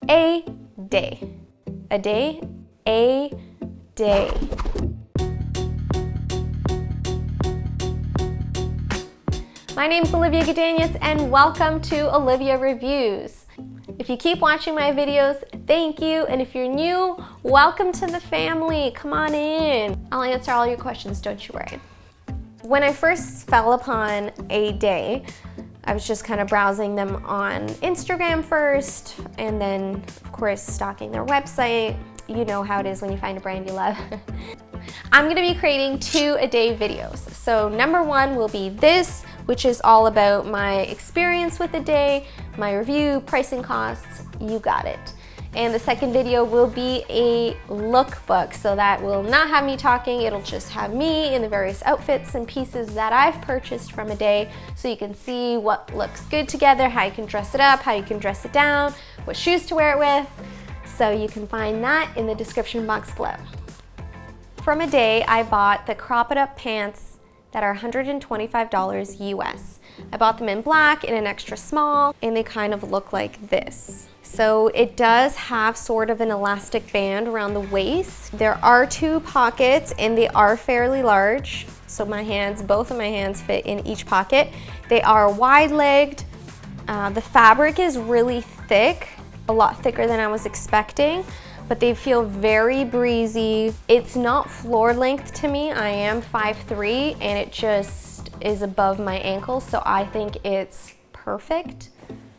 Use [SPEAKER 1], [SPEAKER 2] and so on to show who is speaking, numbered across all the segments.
[SPEAKER 1] Aday. Aday. Aday. My name's Olivia Gudaniec and welcome to Olivia Reviews. If you keep watching my videos, thank you. And if you're new, welcome to the family. Come on in. I'll answer all your questions, don't you worry. When I first fell upon Aday, I was just kind of browsing them on Instagram first, and then of course stalking their website. You know how it is when you find a brand you love. I'm gonna be creating 2 Aday videos. So number 1 will be this, which is all about my experience with Aday, my review, pricing, costs, you got it. And the second video will be a lookbook, so that will not have me talking, it'll just have me in the various outfits and pieces that I've purchased from Aday, so you can see what looks good together, how you can dress it up, how you can dress it down, what shoes to wear it with. So you can find that in the description box below. From Aday, I bought the Crop It Up pants that are $125 US. I bought them in black, in an extra small, and they kind of look like this. So it does have sort of an elastic band around the waist. There are 2 pockets and they are fairly large. So my hands, both of my hands fit in each pocket. They are wide-legged. The fabric is really thick, a lot thicker than I was expecting, but they feel very breezy. It's not floor length to me. I am 5'3" and it just is above my ankles, so I think it's perfect.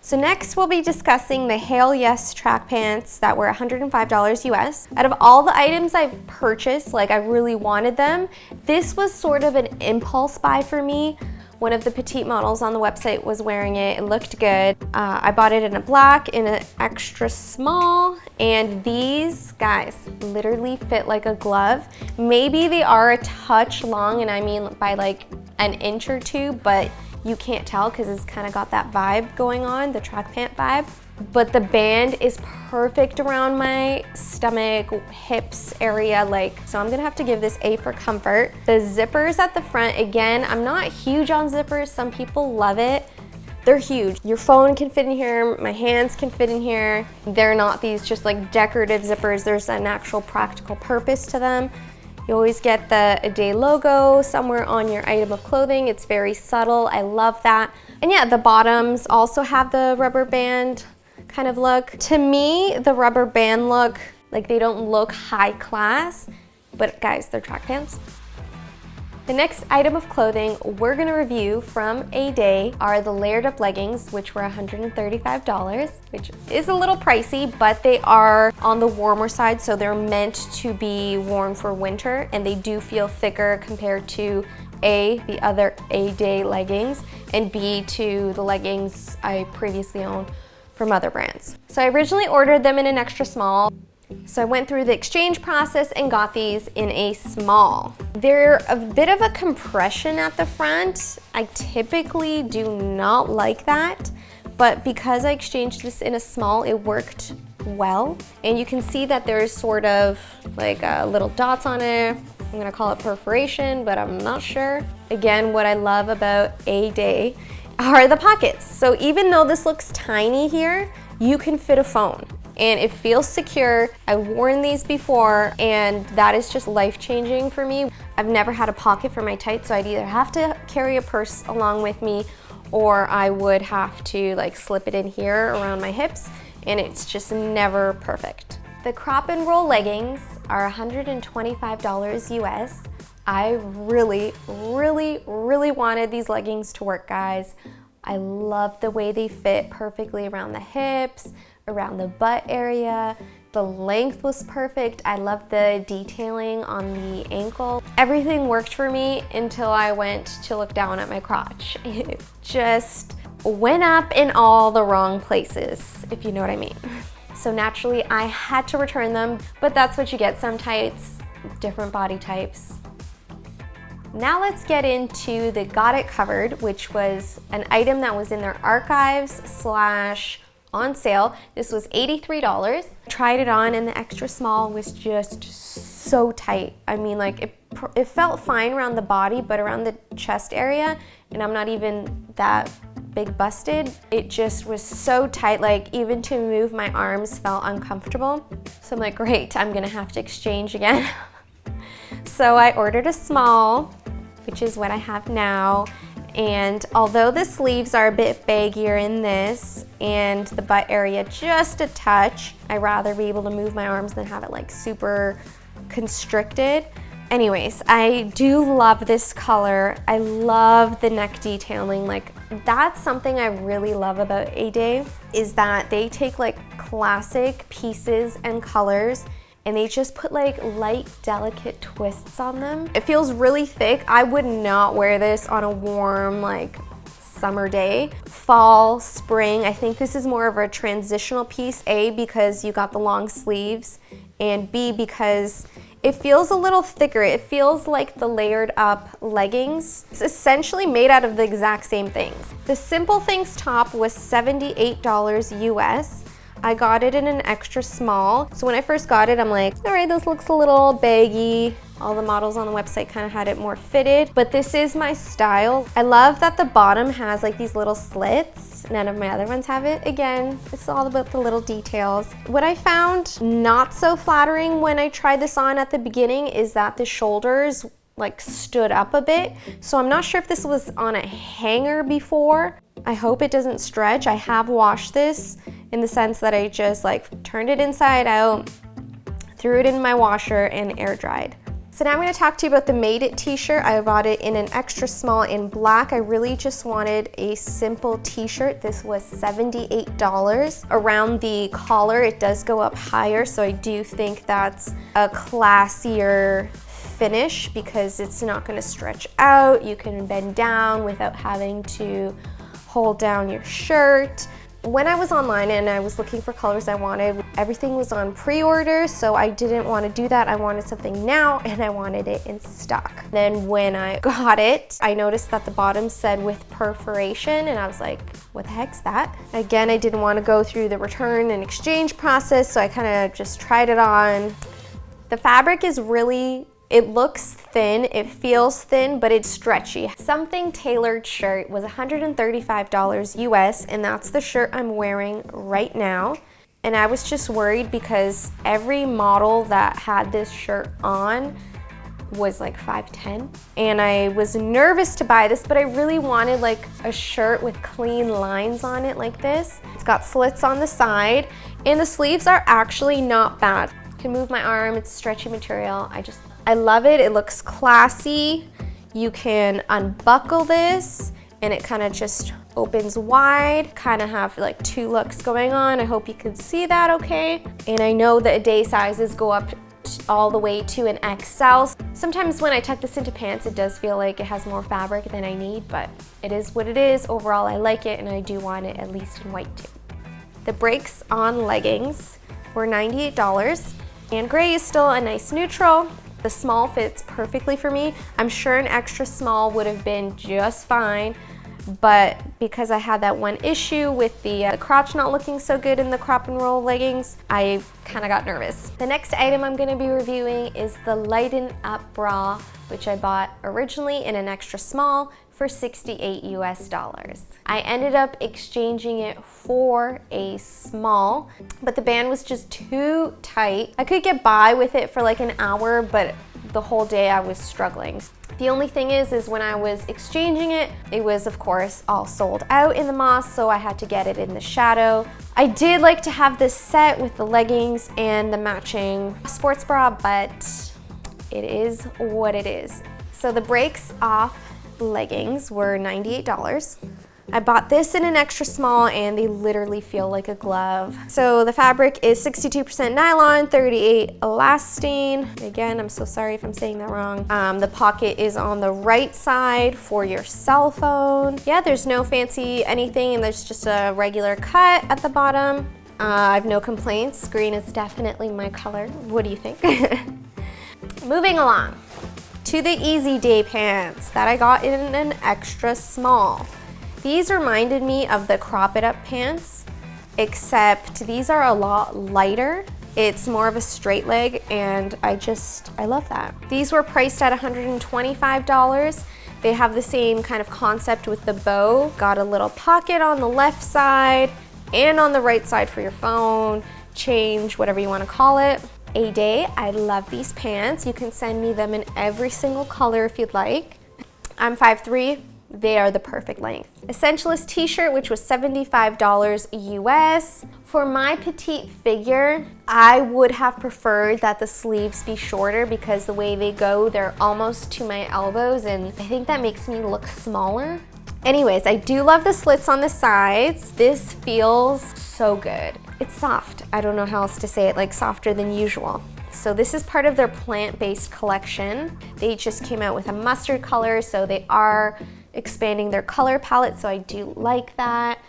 [SPEAKER 1] So next we'll be discussing the Hale Yes track pants that were $105 US. Out of all the items I've purchased, like I really wanted them, this was sort of an impulse buy for me. One of the petite models on the website was wearing it, it looked good. I bought it in a black, in an extra small, and these, guys, literally fit like a glove. Maybe they are a touch long, and I mean by like an inch or 2, but you can't tell because it's kind of got that vibe going on, the track pant vibe. But the band is perfect around my stomach, hips area, so I'm gonna have to give this A for comfort. The zippers at the front, again, I'm not huge on zippers. Some people love it. They're huge. Your phone can fit in here, my hands can fit in here. They're not these just like decorative zippers. There's an actual practical purpose to them. You always get the Aday logo somewhere on your item of clothing. It's very subtle, I love that. And yeah, the bottoms also have the rubber band kind of look. To me, the rubber band look, like they don't look high class, but guys, they're track pants. The next item of clothing we're gonna review from Aday are the layered up leggings, which were $135, which is a little pricey, but they are on the warmer side, so they're meant to be worn for winter, and they do feel thicker compared to A, the other Aday leggings, and B, to the leggings I previously owned from other brands. So I originally ordered them in an extra small. So I went through the exchange process and got these in a small. They're a bit of a compression at the front. I typically do not like that, but because I exchanged this in a small, it worked well. And you can see that there's sort of like little dots on it. I'm gonna call it perforation, but I'm not sure. Again, what I love about Aday are the pockets. So even though this looks tiny here, you can fit a phone. And it feels secure. I've worn these before and that is just life-changing for me. I've never had a pocket for my tights, so I'd either have to carry a purse along with me or I would have to like slip it in here around my hips, and it's just never perfect. The crop and roll leggings are $125 US. I really wanted these leggings to work, guys. I love the way they fit perfectly around the hips, around the butt area. The length was perfect. I love the detailing on the ankle. Everything worked for me until I went to look down at my crotch. It just went up in all the wrong places, if you know what I mean. So naturally, I had to return them, but that's what you get, some tights, different body types. Now let's get into the Got It Covered, which was an item that was in their archives / on sale. This was $83. Tried it on and the extra small was just so tight. I mean, like it felt fine around the body, but around the chest area, and I'm not even that big busted. It just was so tight, like even to move my arms felt uncomfortable. So I'm like, great, I'm gonna have to exchange again. So I ordered a small, which is what I have now. And although the sleeves are a bit baggier in this and the butt area just a touch, I'd rather be able to move my arms than have it like super constricted. Anyways, I do love this color. I love the neck detailing. Like, that's something I really love about Aday, is that they take like classic pieces and colors and they just put like light, delicate twists on them. It feels really thick. I would not wear this on a warm, like, summer day. Fall, spring, I think this is more of a transitional piece, A, because you got the long sleeves, and B, because it feels a little thicker. It feels like the layered up leggings. It's essentially made out of the exact same things. The Simple Things top was $78 US. I got it in an extra small. So when I first got it, I'm like, all right, this looks a little baggy. All the models on the website kind of had it more fitted, but this is my style. I love that the bottom has like these little slits. None of my other ones have it. Again, it's all about the little details. What I found not so flattering when I tried this on at the beginning is that the shoulders like stood up a bit. So I'm not sure if this was on a hanger before. I hope it doesn't stretch. I have washed this in the sense that I just like turned it inside out, threw it in my washer and air dried. So now I'm going to talk to you about the Made It t-shirt. I bought it in an extra small in black. I really just wanted a simple t-shirt. This was $78. Around the collar, it does go up higher, so I do think that's a classier finish because it's not going to stretch out. You can bend down without having to hold down your shirt. When I was online and I was looking for colors I wanted, everything was on pre-order, so I didn't want to do that. I wanted something now and I wanted it in stock. Then when I got it, I noticed that the bottom said with perforation and I was like, what the heck's that? Again, I didn't want to go through the return and exchange process, so I kind of just tried it on. The fabric is really, it looks thin, it feels thin, but it's stretchy. Something Tailored shirt was $135 US, and that's the shirt I'm wearing right now. And I was just worried because every model that had this shirt on was like 5'10", and I was nervous to buy this, but I really wanted like a shirt with clean lines on it like this. It's got slits on the side, and the sleeves are actually not bad. I can move my arm, it's stretchy material. I love it. It looks classy. You can unbuckle this and it kind of just opens wide. Kind of have like two looks going on. I hope you can see that okay. And I know the Aday sizes go up all the way to an XL. Sometimes when I tuck this into pants, it does feel like it has more fabric than I need, but it is what it is. Overall, I like it and I do want it at least in white too. The breaks on leggings were $98 and gray is still a nice neutral. The small fits perfectly for me. I'm sure an extra small would have been just fine, but because I had that one issue with the crotch not looking so good in the crop and roll leggings, I kind of got nervous. The next item I'm going to be reviewing is the Lighten Up bra, which I bought originally in an extra small for $68 US. I ended up exchanging it for a small, but the band was just too tight. I could get by with it for like an hour, but the whole day I was struggling. The only thing is when I was exchanging it, it was of course all sold out in the moss, so I had to get it in the shadow. I did like to have this set with the leggings and the matching sports bra, but it is what it is. So the breaks off leggings were $98. I bought this in an extra small and they literally feel like a glove. So the fabric is 62% nylon, 38% elastane. Again, I'm so sorry if I'm saying that wrong. The pocket is on the right side for your cell phone. Yeah, there's no fancy anything and there's just a regular cut at the bottom. I have no complaints. Green is definitely my color. What do you think? Moving along to the Easy Day pants that I got in an extra small. These reminded me of the Crop It Up pants, except these are a lot lighter. It's more of a straight leg and I love that. These were priced at $125. They have the same kind of concept with the bow. Got a little pocket on the left side and on the right side for your phone, change, whatever you want to call it. Aday, I love these pants. You can send me them in every single color if you'd like. I'm 5'3". They are the perfect length. Essentialist t-shirt, which was $75 US. For my petite figure, I would have preferred that the sleeves be shorter because the way they go, they're almost to my elbows, and I think that makes me look smaller. Anyways, I do love the slits on the sides. This feels so good. It's soft. I don't know how else to say it, like softer than usual. So this is part of their plant-based collection. They just came out with a mustard color, so they are expanding their color palette, so I do like that.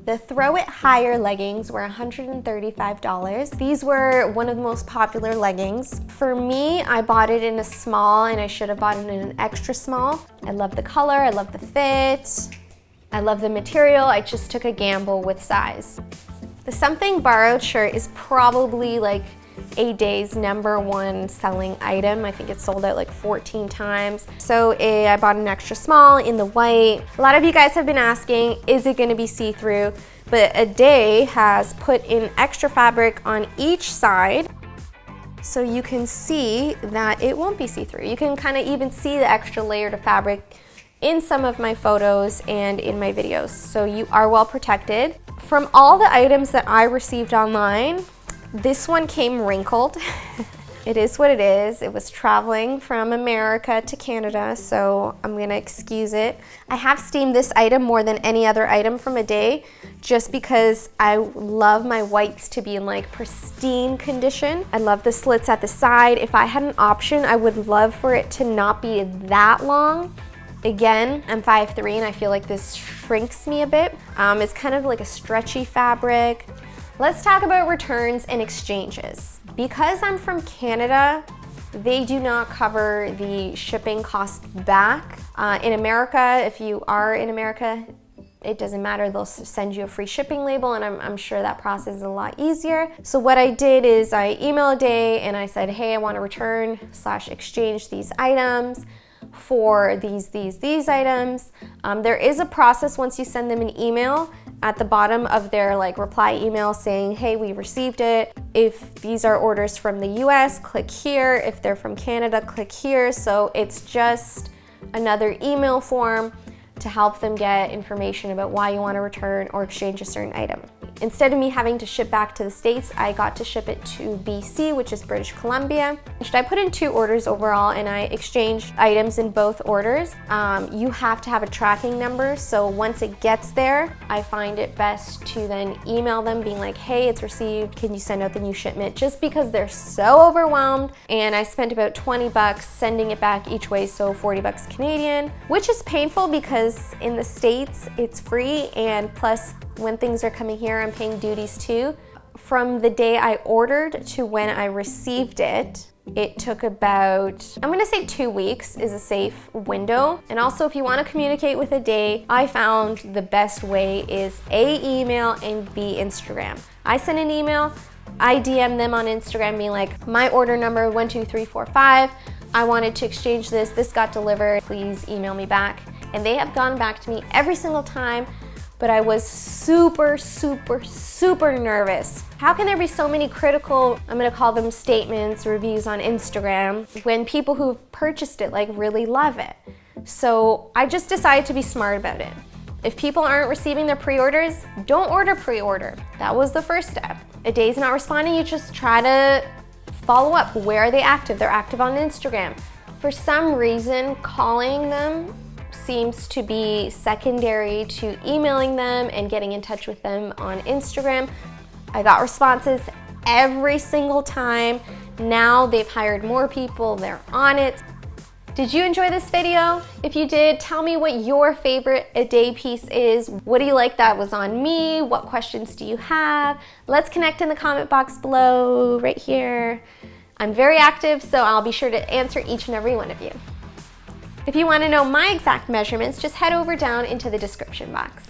[SPEAKER 1] The Throw It Higher leggings were $135. These were one of the most popular leggings. For me, I bought it in a small and I should have bought it in an extra small. I love the color, I love the fit, I love the material. I just took a gamble with size. The Something Borrowed shirt is probably like Aday's #1 selling item. I think it sold out like 14 times. So I bought an extra small in the white. A lot of you guys have been asking, is it going to be see-through? But Aday has put in extra fabric on each side, so you can see that it won't be see-through. You can kind of even see the extra layer of fabric in some of my photos and in my videos, so you are well protected. From all the items that I received online, this one came wrinkled. It is what it is. It was traveling from America to Canada, so I'm gonna excuse it. I have steamed this item more than any other item from Aday, just because I love my whites to be in like pristine condition. I love the slits at the side. If I had an option, I would love for it to not be that long. Again, I'm 5'3" and I feel like this shrinks me a bit. It's kind of like a stretchy fabric. Let's talk about returns and exchanges. Because I'm from Canada, they do not cover the shipping cost back. In America, if you are in America, it doesn't matter, they'll send you a free shipping label, and I'm sure that process is a lot easier. So what I did is I emailed Aday and I said, hey, I want to return/exchange these items for these items. There is a process once you send them an email at the bottom of their like reply email saying, hey, we received it. If these are orders from the US, click here. If they're from Canada, click here. So it's just another email form to help them get information about why you want to return or exchange a certain item. Instead of me having to ship back to the States, I got to ship it to BC, which is British Columbia. I put in 2 orders overall and I exchanged items in both orders. You have to have a tracking number, so once it gets there, I find it best to then email them being like, hey, it's received, can you send out the new shipment? Just because they're so overwhelmed, and I spent about 20 bucks sending it back each way, so 40 bucks Canadian, which is painful because in the States it's free, and plus when things are coming here, I'm paying duties too. From the day I ordered to when I received it, it took about, I'm gonna say 2 weeks is a safe window. And also, if you wanna communicate with Aday, I found the best way is A, email, and B, Instagram. I send an email, I DM them on Instagram being like, my order number 12345, I wanted to exchange this, this got delivered, please email me back. And they have gone back to me every single time, but I was super nervous. How can there be so many critical, I'm gonna call them statements, reviews on Instagram, when people who've purchased it like really love it? So I just decided to be smart about it. If people aren't receiving their pre-orders, don't order pre-order. That was the first step. Aday's not responding, you just try to follow up. Where are they active? They're active on Instagram. For some reason, calling them seems to be secondary to emailing them and getting in touch with them on Instagram. I got responses every single time. Now they've hired more people, they're on it. Did you enjoy this video? If you did, tell me what your favorite Aday piece is. What do you like that was on me? What questions do you have? Let's connect in the comment box below, right here. I'm very active, so I'll be sure to answer each and every one of you. If you want to know my exact measurements, just head over down into the description box.